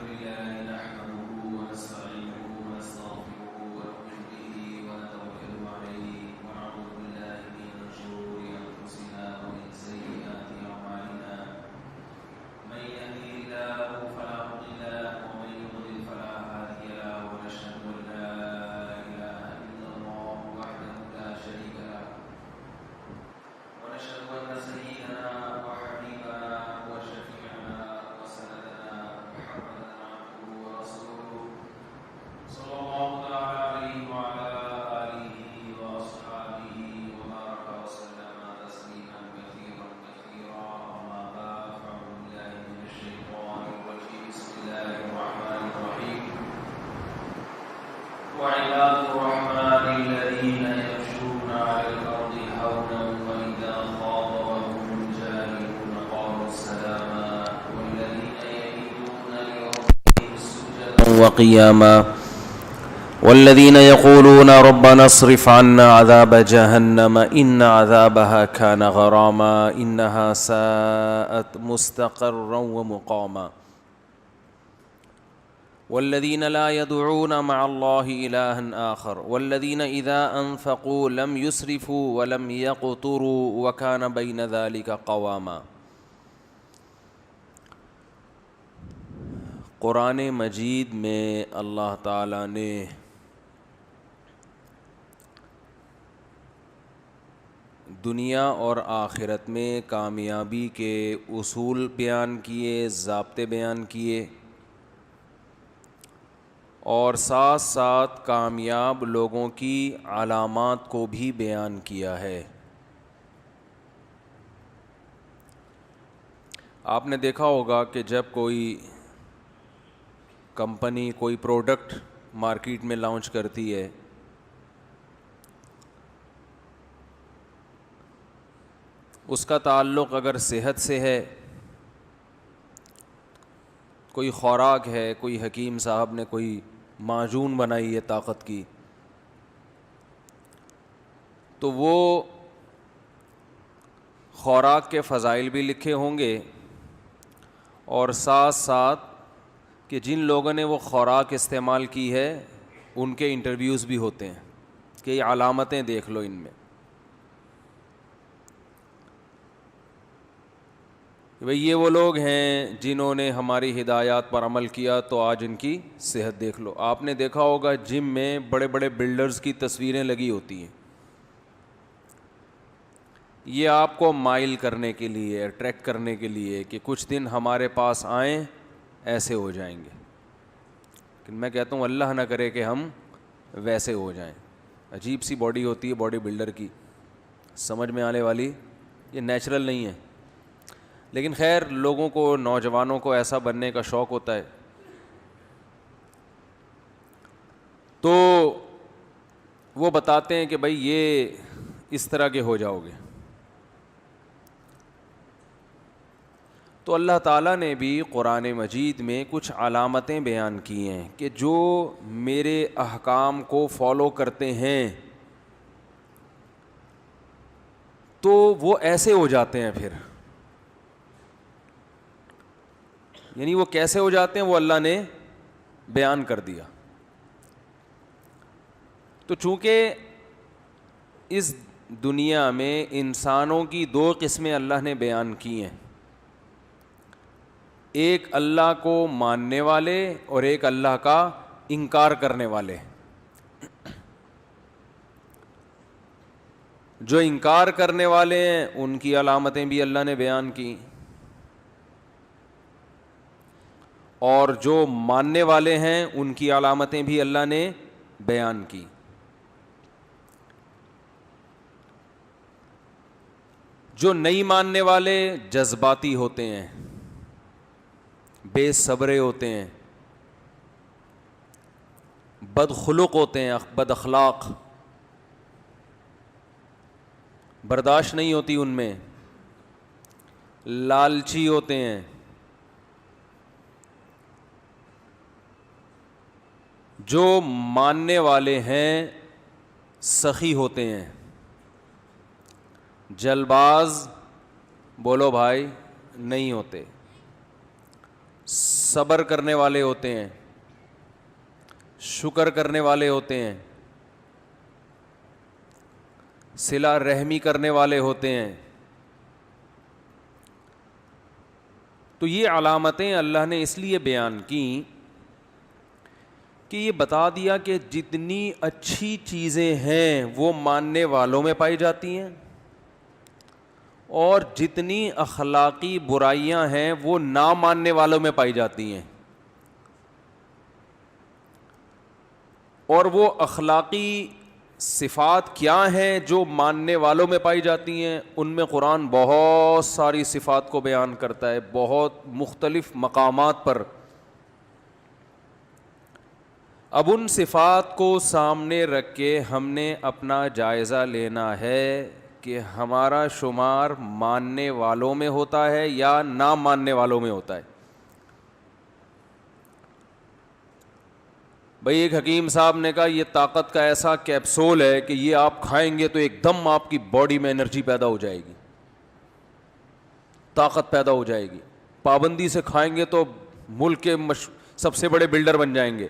لله نحمده ونستعينه ونستغفره ونؤمن به ونتوكل عليه ونعوذ بالله من شرور أنفسنا ومن سيئات أعمالنا من يهده الله فلا مضل له ومن يضلل فلا هادي له ونشهد أن لا إله إلا الله وحده لا شريك له ونشهد أن سيدنا وحبيبنا وشفيعنا وسندنا محمدا عبده ورسوله صلى الله تعالى عليه وعلى آله وأصحابه وبارك وسلم تسليما كثيرا كثيرا أما بعد فأعوذ بالله من الشيطان الرجيم بسم الله الرحمن الرحيم وعباد الرحمن الذين يمشون على الأرض هونا وإذا خاطبهم الجاهلون قالوا سلاما والذين يبيتون لربهم سجدا وقياما والذين يقولون ربنا اصرف عنا عذاب جهنم إن عذابها كان غراما إنها ساءت مستقرا ومقاما والذين لا يدعون مع الله إلها آخر والذين إذا أنفقوا لم يسرفوا ولم يقتروا وكان بين ذلك قواما. قرآن مجید میں اللہ تعالیٰ نے دنیا اور آخرت میں کامیابی کے اصول بیان کیے، ضابطے بیان کیے اور ساتھ ساتھ کامیاب لوگوں کی علامات کو بھی بیان کیا ہے. آپ نے دیکھا ہوگا کہ جب کوئی کمپنی کوئی پروڈکٹ مارکیٹ میں لانچ کرتی ہے اس کا تعلق اگر صحت سے ہے، کوئی خوراک ہے، کوئی حکیم صاحب نے کوئی معجون بنائی ہے طاقت کی، تو وہ خوراک کے فضائل بھی لکھے ہوں گے اور ساتھ ساتھ کہ جن لوگوں نے وہ خوراک استعمال کی ہے ان کے انٹرویوز بھی ہوتے ہیں کہ یہ علامتیں دیکھ لو ان میں. بھئی یہ وہ لوگ ہیں جنہوں نے ہماری ہدایات پر عمل کیا تو آج ان کی صحت دیکھ لو. آپ نے دیکھا ہوگا جم میں بڑے بڑے بلڈرز کی تصویریں لگی ہوتی ہیں، یہ آپ کو مائل کرنے کے لیے، اٹریکٹ کرنے کے لیے کہ کچھ دن ہمارے پاس آئیں ایسے ہو جائیں گے. لیکن میں کہتا ہوں اللہ نہ کرے کہ ہم ویسے ہو جائیں. عجیب سی باڈی ہوتی ہے باڈی بلڈر کی، سمجھ میں آنے والی، یہ نیچرل نہیں ہے. لیکن خیر لوگوں کو، نوجوانوں کو ایسا بننے کا شوق ہوتا ہے. تو وہ بتاتے ہیں کہ بھائی یہ اس طرح کے ہو جاؤ گے. تو اللہ تعالیٰ نے بھی قرآن مجید میں کچھ علامتیں بیان کی ہیں کہ جو میرے احکام کو فالو کرتے ہیں تو وہ ایسے ہو جاتے ہیں. پھر یعنی وہ کیسے ہو جاتے ہیں وہ اللہ نے بیان کر دیا. تو چونکہ اس دنیا میں انسانوں کی دو قسمیں اللہ نے بیان کی ہیں، ایک اللہ کو ماننے والے اور ایک اللہ کا انکار کرنے والے. جو انکار کرنے والے ہیں ان کی علامتیں بھی اللہ نے بیان کی اور جو ماننے والے ہیں ان کی علامتیں بھی اللہ نے بیان کی. جو نہیں ماننے والے جذباتی ہوتے ہیں، بے صبرے ہوتے ہیں، بد خلق ہوتے ہیں، بد اخلاق، برداشت نہیں ہوتی ان میں، لالچی ہوتے ہیں. جو ماننے والے ہیں سخی ہوتے ہیں، جلد باز بولو بھائی نہیں ہوتے، صبر کرنے والے ہوتے ہیں, شکر کرنے والے ہوتے ہیں, صلہ رحمی کرنے والے ہوتے ہیں. تو یہ علامتیں اللہ نے اس لیے بیان کی کہ یہ بتا دیا کہ جتنی اچھی چیزیں ہیں وہ ماننے والوں میں پائی جاتی ہیں, اور جتنی اخلاقی برائیاں ہیں وہ نہ ماننے والوں میں پائی جاتی ہیں. اور وہ اخلاقی صفات کیا ہیں جو ماننے والوں میں پائی جاتی ہیں؟ ان میں قرآن بہت ساری صفات کو بیان کرتا ہے, بہت مختلف مقامات پر. اب ان صفات کو سامنے رکھ کے ہم نے اپنا جائزہ لینا ہے کہ ہمارا شمار ماننے والوں میں ہوتا ہے یا نہ ماننے والوں میں ہوتا ہے. بھئی ایک حکیم صاحب نے کہا یہ طاقت کا ایسا کیپسول ہے کہ یہ آپ کھائیں گے تو ایک دم آپ کی باڈی میں انرجی پیدا ہو جائے گی, طاقت پیدا ہو جائے گی. پابندی سے کھائیں گے تو ملک کے سب سے بڑے بلڈر بن جائیں گے,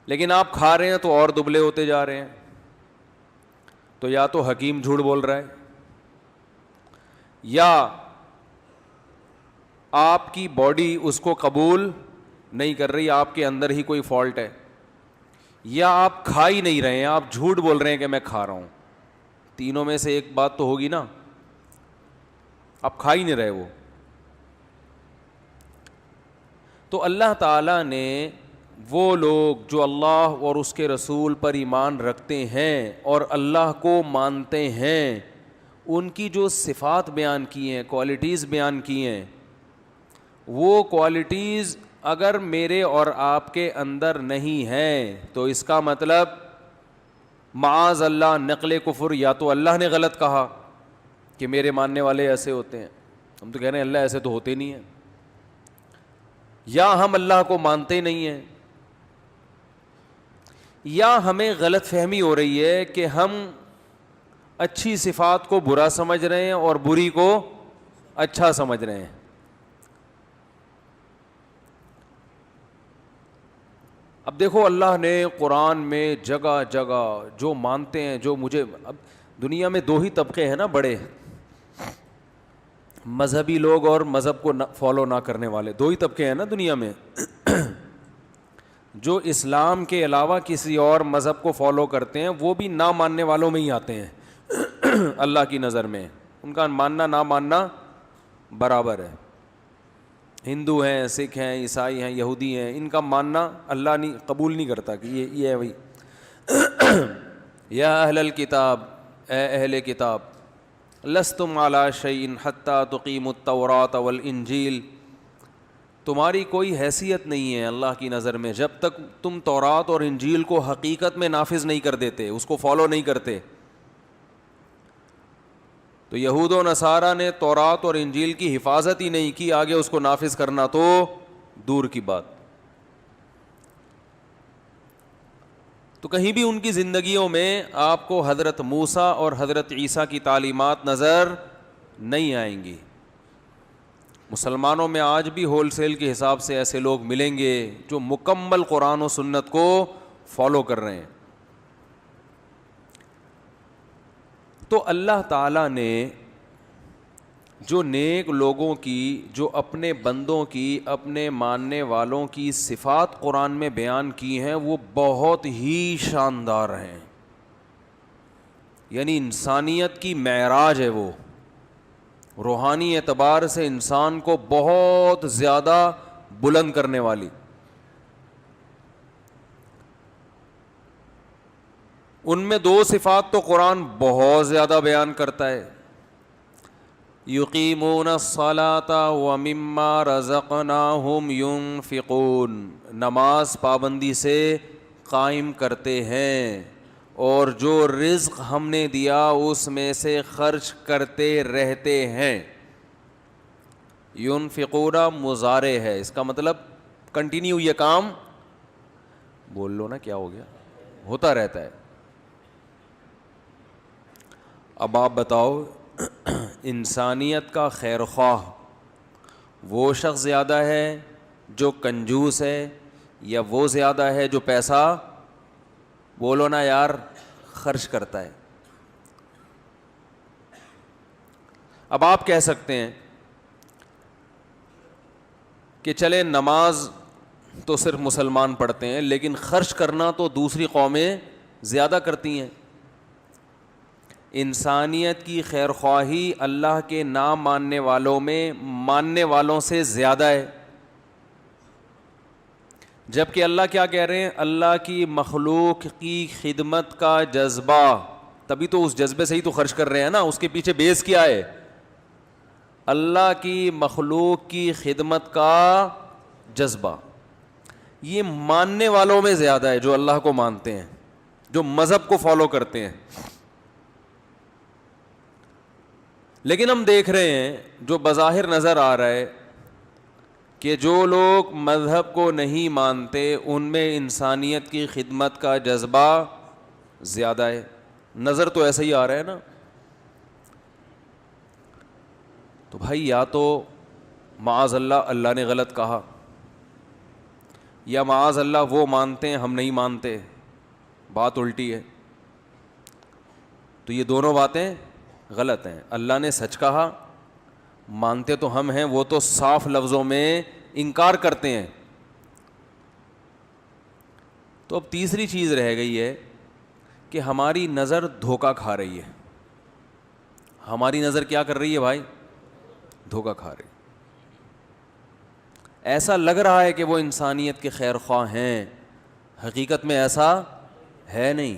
لیکن آپ کھا رہے ہیں تو اور دبلے ہوتے جا رہے ہیں. تو یا تو حکیم جھوٹ بول رہا ہے, یا آپ کی باڈی اس کو قبول نہیں کر رہی, آپ کے اندر ہی کوئی فالٹ ہے, یا آپ کھا ہی نہیں رہے ہیں, آپ جھوٹ بول رہے ہیں کہ میں کھا رہا ہوں. تینوں میں سے ایک بات تو ہوگی نا, آپ کھا ہی نہیں رہے. تو اللہ تعالیٰ نے وہ لوگ جو اللہ اور اس کے رسول پر ایمان رکھتے ہیں اور اللہ کو مانتے ہیں, ان کی جو صفات بیان کی ہیں, کوالٹیز بیان کی ہیں, وہ کوالٹیز اگر میرے اور آپ کے اندر نہیں ہیں تو اس کا مطلب معاذ اللہ نقل کفر, یا تو اللہ نے غلط کہا کہ میرے ماننے والے ایسے ہوتے ہیں, ہم تو کہہ رہے ہیں اللہ ایسے تو ہوتے نہیں ہیں, یا ہم اللہ کو مانتے نہیں ہیں, یا ہمیں غلط فہمی ہو رہی ہے کہ ہم اچھی صفات کو برا سمجھ رہے ہیں اور بری کو اچھا سمجھ رہے ہیں. اب دیکھو اللہ نے قرآن میں جگہ جگہ جو مانتے ہیں, جو مجھے, اب دنیا میں دو ہی طبقے ہیں نا بڑے, مذہبی لوگ اور مذہب کو فالو نہ کرنے والے, دو ہی طبقے ہیں نا دنیا میں. جو اسلام کے علاوہ کسی اور مذہب کو فالو کرتے ہیں وہ بھی نہ ماننے والوں میں ہی آتے ہیں اللہ کی نظر میں. ان کا ماننا نہ ماننا برابر ہے. ہندو ہیں, سکھ ہیں, عیسائی ہیں, یہودی ہیں, ان کا ماننا اللہ نہیں قبول نہیں کرتا کہ یہ ہے وہی. یا اہل الکتاب, اے اہل کتاب, لستم علی شیء حتی تقیموا التوراۃ والانجیل, تمہاری کوئی حیثیت نہیں ہے اللہ کی نظر میں جب تک تم تورات اور انجیل کو حقیقت میں نافذ نہیں کر دیتے, اس کو فالو نہیں کرتے. تو یہود و نصارہ نے تورات اور انجیل کی حفاظت ہی نہیں کی, آگے اس کو نافذ کرنا تو دور کی بات. تو کہیں بھی ان کی زندگیوں میں آپ کو حضرت موسیٰ اور حضرت عیسیٰ کی تعلیمات نظر نہیں آئیں گی. مسلمانوں میں آج بھی ہول سیل کے حساب سے ایسے لوگ ملیں گے جو مکمل قرآن و سنت کو فالو کر رہے ہیں. تو اللہ تعالیٰ نے جو نیک لوگوں کی, جو اپنے بندوں کی, اپنے ماننے والوں کی صفات قرآن میں بیان کی ہیں وہ بہت ہی شاندار ہیں. یعنی انسانیت کی معراج ہے, وہ روحانی اعتبار سے انسان کو بہت زیادہ بلند کرنے والی. ان میں دو صفات تو قرآن بہت زیادہ بیان کرتا ہے, یقیمون الصلاۃ ومما رزقناہم ینفقون, نماز پابندی سے قائم کرتے ہیں اور جو رزق ہم نے دیا اس میں سے خرچ کرتے رہتے ہیں. ینفقون مضارع ہے, اس کا مطلب کنٹینیو یہ کام, بول لو نا کیا ہو گیا, ہوتا رہتا ہے. اب آپ بتاؤ, انسانیت کا خیر خواہ وہ شخص زیادہ ہے جو کنجوس ہے یا وہ زیادہ ہے جو پیسہ بولو نا یار خرچ کرتا ہے؟ اب آپ کہہ سکتے ہیں کہ چلے نماز تو صرف مسلمان پڑھتے ہیں لیکن خرچ کرنا تو دوسری قومیں زیادہ کرتی ہیں. انسانیت کی خیر خواہی اللہ کے نام ماننے والوں میں ماننے والوں سے زیادہ ہے، جبکہ اللہ کیا کہہ رہے ہیں؟ اللہ کی مخلوق کی خدمت کا جذبہ، تبھی تو اس جذبے سے ہی تو خرچ کر رہے ہیں نا، اس کے پیچھے بیس کیا ہے؟ اللہ کی مخلوق کی خدمت کا جذبہ. یہ ماننے والوں میں زیادہ ہے جو اللہ کو مانتے ہیں، جو مذہب کو فالو کرتے ہیں. لیکن ہم دیکھ رہے ہیں جو بظاہر نظر آ رہا ہے کہ جو لوگ مذہب کو نہیں مانتے ان میں انسانیت کی خدمت کا جذبہ زیادہ ہے. نظر تو ایسا ہی آ رہا ہے نا. تو بھائی یا تو معاذ اللہ اللہ نے غلط کہا، یا معاذ اللہ وہ مانتے ہیں ہم نہیں مانتے، بات الٹی ہے. تو یہ دونوں باتیں غلط ہیں. اللہ نے سچ کہا، مانتے تو ہم ہیں، وہ تو صاف لفظوں میں انکار کرتے ہیں. تو اب تیسری چیز رہ گئی ہے کہ ہماری نظر دھوکہ کھا رہی ہے. ہماری نظر کیا کر رہی ہے بھائی؟ دھوکہ کھا رہی. ایسا لگ رہا ہے کہ وہ انسانیت کے خیر خواہ ہیں، حقیقت میں ایسا ہے نہیں.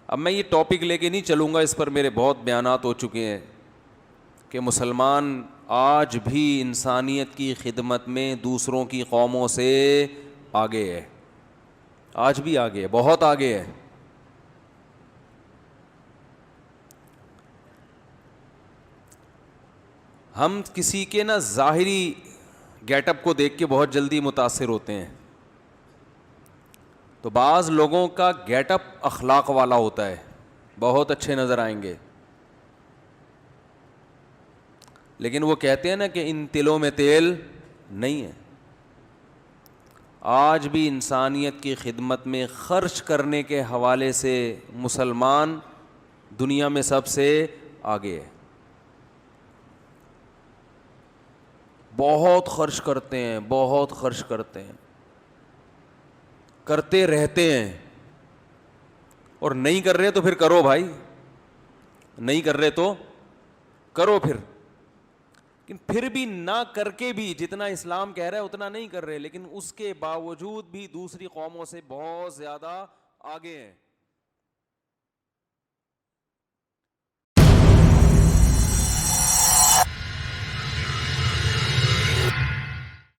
اب میں یہ ٹاپک لے کے نہیں چلوں گا، اس پر میرے بہت بیانات ہو چکے ہیں کہ مسلمان آج بھی انسانیت کی خدمت میں دوسروں کی قوموں سے آگے ہے، آج بھی آگے ہے، بہت آگے ہے. ہم کسی کے نا ظاہری گیٹ اپ کو دیکھ کے بہت جلدی متاثر ہوتے ہیں. تو بعض لوگوں کا گیٹ اپ اخلاق والا ہوتا ہے، بہت اچھے نظر آئیں گے، لیکن وہ کہتے ہیں نا کہ ان تلوں میں تیل نہیں ہے. آج بھی انسانیت کی خدمت میں خرچ کرنے کے حوالے سے مسلمان دنیا میں سب سے آگے ہے. بہت خرچ کرتے ہیں، بہت خرچ کرتے ہیں، کرتے رہتے ہیں. اور نہیں کر رہے تو پھر کرو بھائی، نہیں کر رہے تو کرو پھر. لیکن پھر بھی نہ کر کے بھی جتنا اسلام کہہ رہا ہے اتنا نہیں کر رہے، لیکن اس کے باوجود بھی دوسری قوموں سے بہت زیادہ آگے ہیں.